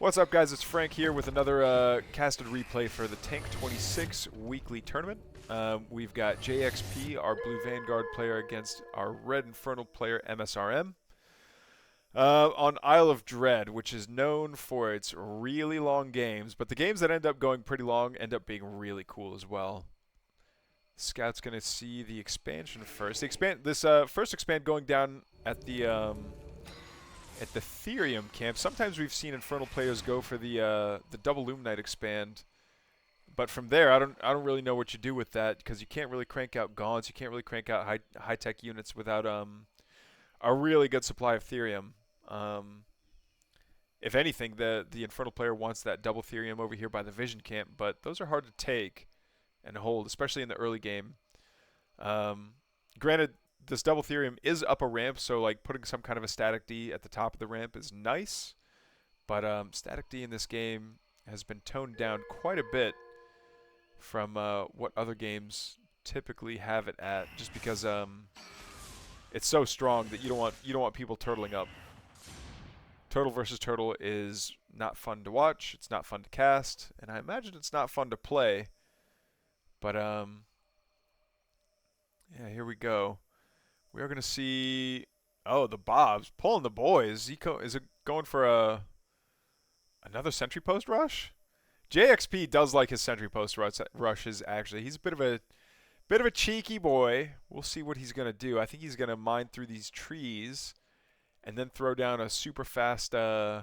What's up, guys? It's Frank here with another casted replay for the TANC26 weekly tournament. We've got JXP, our Blue Vanguard player, against our Red Infernal player, msrm. On Isle of Dread, which is known for its really long games, but the games that end up going pretty long end up being really cool as well. Scout's going to see the expansion first. This first expand going down at the Therium camp. Sometimes we've seen Infernal players go for the double Luminite expand, but from there, I don't really know what you do with that, because you can't really crank out gaunts, you can't really crank out high tech units without a really good supply of Therium. If anything, the Infernal player wants that double Therium over here by the Vision camp, but those are hard to take and hold, especially in the early game. Granted, this double Therium is up a ramp, so like putting some kind of a static D at the top of the ramp is nice, but static D in this game has been toned down quite a bit from what other games typically have it at, just because it's so strong that you don't want people turtling up. Turtle versus turtle is not fun to watch. It's not fun to cast, and I imagine it's not fun to play. But yeah, here we go. We are going to see, oh, the Bobs pulling the boys. Is it going for another sentry post rush? JXP does like his sentry post rushes. Actually, he's a bit of a cheeky boy. We'll see what he's going to do. I think he's going to mine through these trees and then throw down a super fast. Yeah,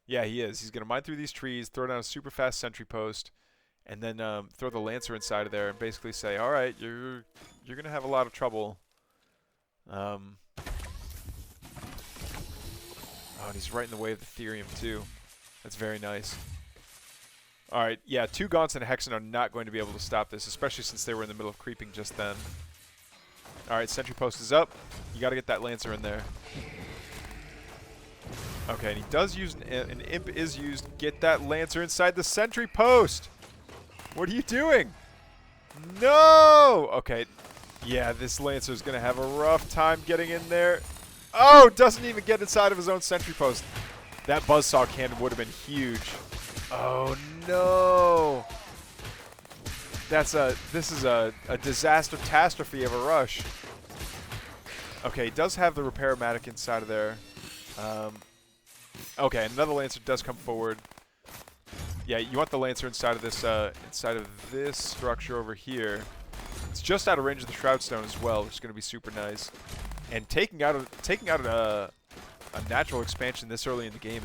he is. He's going to mine through these trees, throw down a super fast sentry post, and then throw the Lancer inside of there and basically say, all right, you're going to have a lot of trouble. Oh, and he's right in the way of the Therium too. That's very nice. Alright, yeah, 2 Gaunts and a Hexen are not going to be able to stop this, especially since they were in the middle of creeping just then. Alright, sentry post is up. You got to get that Lancer in there. Okay, and he does use an Imp is used. Get that Lancer inside the sentry post! What are you doing? No! Okay. Yeah, this Lancer is going to have a rough time getting in there. Oh, doesn't even get inside of his own sentry post. That Buzzsaw cannon would have been huge. Oh, no. This is a disaster-tastrophe of a rush. Okay, he does have the Repair-O-Matic inside of there. Okay, another Lancer does come forward. Yeah, you want the Lancer inside of this structure over here. It's just out of range of the Shroud Stone as well, which is going to be super nice. And taking out a natural expansion this early in the game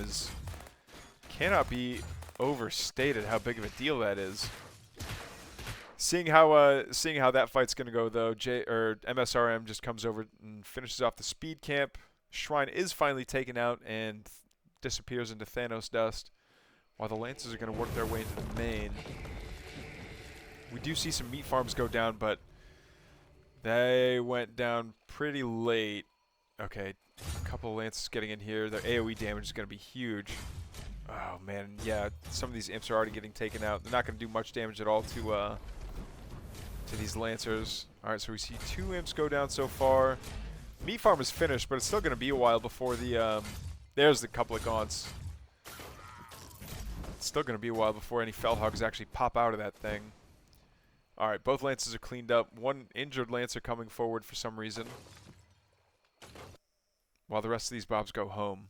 cannot be overstated how big of a deal that is. Seeing how that fight's going to go though, msrm just comes over and finishes off the speed camp. Shrine is finally taken out and disappears into Thanos dust, while the Lancers are going to work their way into the main. We do see some meat farms go down, but they went down pretty late. Okay, a couple of Lancers getting in here. Their AoE damage is going to be huge. Oh, man, yeah, some of these Imps are already getting taken out. They're not going to do much damage at all to these Lancers. All right, so we see 2 Imps go down so far. Meat farm is finished, but it's still going to be a while before the... there's the couple of Gaunts. It's still going to be a while before any Fellhogs actually pop out of that thing. Alright, both Lancers are cleaned up. One injured Lancer coming forward for some reason, while the rest of these Bobs go home.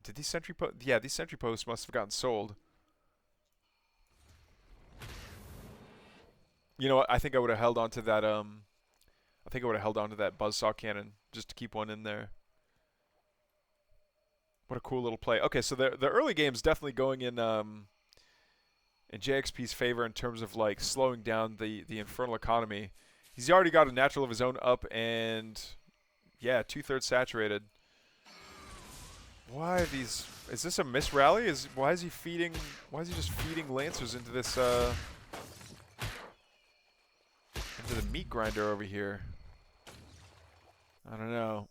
Did these sentry posts... Yeah, these sentry posts must have gotten sold. You know what? I think I would have held on to that, I think I would have held on to that Buzzsaw cannon just to keep one in there. What a cool little play. Okay, so the early game's definitely going in JXP's favor in terms of like slowing down the Infernal economy. He's already got a natural of his own up, and yeah, 2/3 saturated. Why are these? Is this a miss rally? Why is he just feeding Lancers into this into the meat grinder over here? I don't know.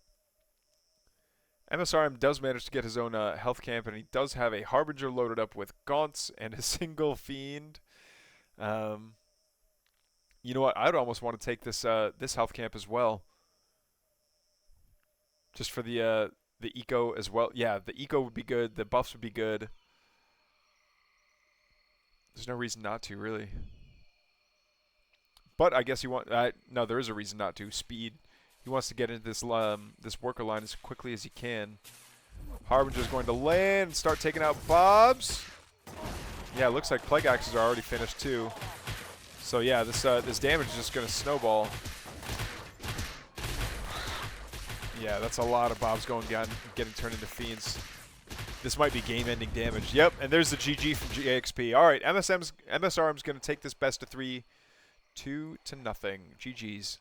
msrm does manage to get his own health camp, and he does have a Harbinger loaded up with Gaunts and a single Fiend. You know what? I'd almost want to take this this health camp as well, just for the The eco as well. Yeah, the eco would be good. The buffs would be good. There's no reason not to, really. But I guess you want... no, there is a reason not to. Speed. He wants to get into this worker line as quickly as he can. Harbinger's going to land and start taking out Bobs. Yeah, it looks like Plague Axes are already finished, too. So, yeah, this damage is just going to snowball. Yeah, that's a lot of Bobs going down, getting turned into Fiends. This might be game-ending damage. Yep, and there's the GG from jayxp. All right, MSRM's going to take this best of 3, 2-0. GG's.